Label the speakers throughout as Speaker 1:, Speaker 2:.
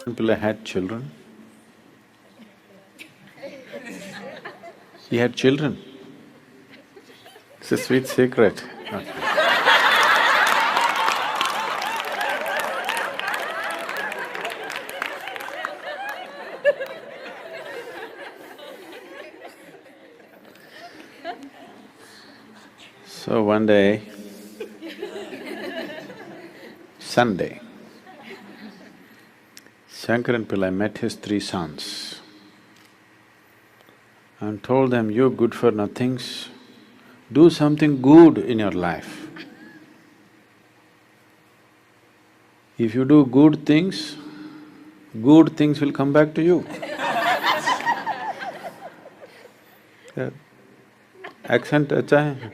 Speaker 1: Pillai had children. He had children. It's a sweet secret. Okay. So one day, Sunday, Shankaran Pillai met his three sons and told them, "You good for nothings, do something good in your life. If you do good things will come back to you." Yeah. Accent अच्छा है?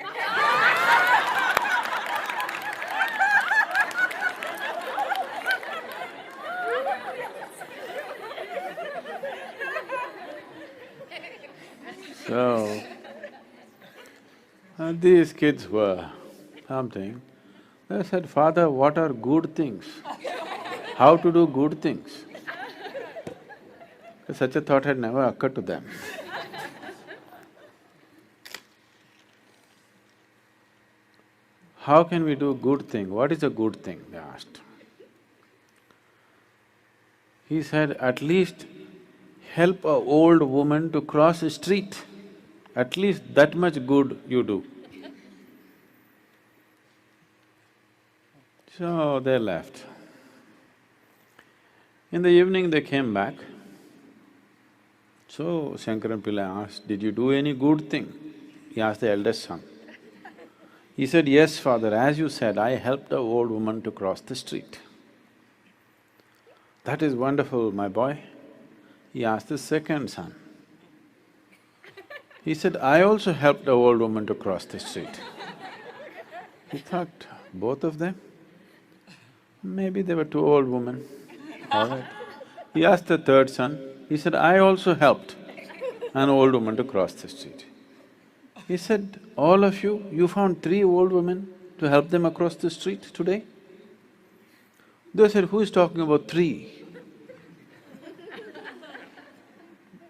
Speaker 1: So, these kids were something. They said, "Father, what are good things? How to do good things?" Such a thought had never occurred to them. How can we do good thing? What is a good thing? They asked. He said, "At least help a old woman to cross a street. At least that much good you do." So they left. In the evening they came back. So Shankaran Pillai asked, "Did you do any good thing?" He asked the eldest son. He said, "Yes, father, as you said, I helped a old woman to cross the street." "That is wonderful, my boy." He asked the second son. He said, "I also helped a old woman to cross the street." He thought, both of them? Maybe they were two old women, all right. He asked the third son, he said, "I also helped an old woman to cross the street." He said, "All of you found three old women to help them across the street today?" They said, "Who is talking about three?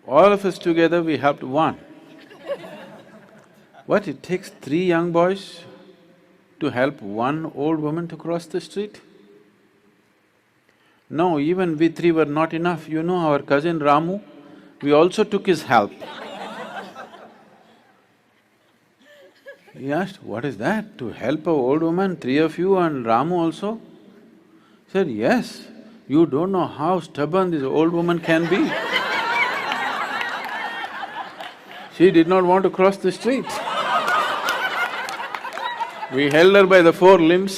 Speaker 1: All of us together we helped one." What, it takes three young boys to help one old woman to cross the street? No, even we three were not enough. You know our cousin Ramu, we also took his help. He asked, "What is that? To help a old woman, three of you and Ramu also?" He said, "Yes, you don't know how stubborn this old woman can be." She did not want to cross the street. We held her by the four limbs.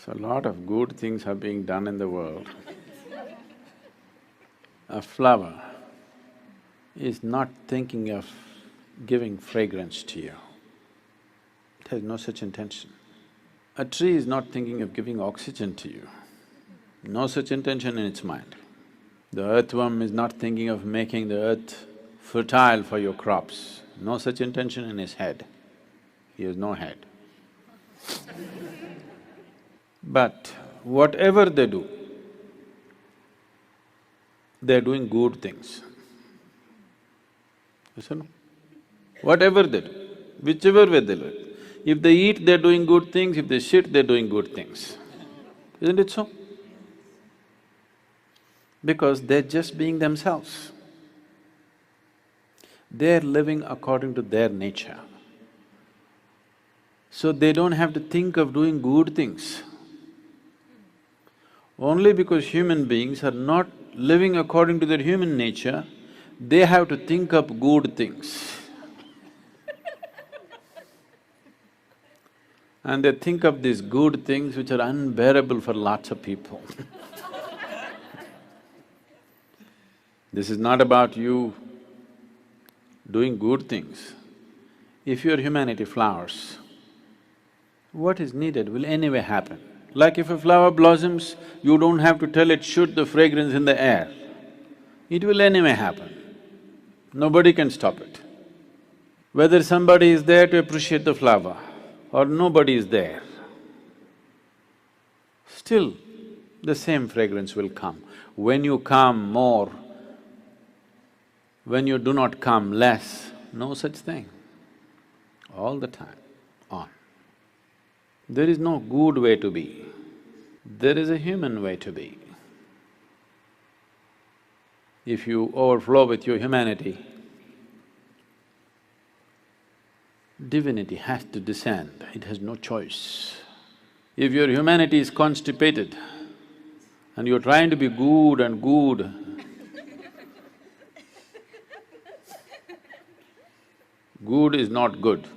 Speaker 1: So a lot of good things are being done in the world. A flower is not thinking of giving fragrance to you. It has no such intention. A tree is not thinking of giving oxygen to you. No such intention in its mind. The earthworm is not thinking of making the earth fertile for your crops. No such intention in his head. He has no head. But whatever they do, they're doing good things. Yes or no? Whatever they do, whichever way they do it. If they eat, they're doing good things, if they shit, they're doing good things. Isn't it so? Because they're just being themselves. They're living according to their nature. So they don't have to think of doing good things. Only because human beings are not living according to their human nature, they have to think up good things. And they think of these good things which are unbearable for lots of people. This is not about you doing good things. If your humanity flowers, what is needed will anyway happen. Like if a flower blossoms, you don't have to tell it, shoot the fragrance in the air. It will anyway happen. Nobody can stop it. Whether somebody is there to appreciate the flower or nobody is there, still the same fragrance will come. When you come more, when you do not come less, no such thing. All the time, on. There is no good way to be, there is a human way to be. If you overflow with your humanity, divinity has to descend, it has no choice. If your humanity is constipated and you're trying to be good and good, good is not good.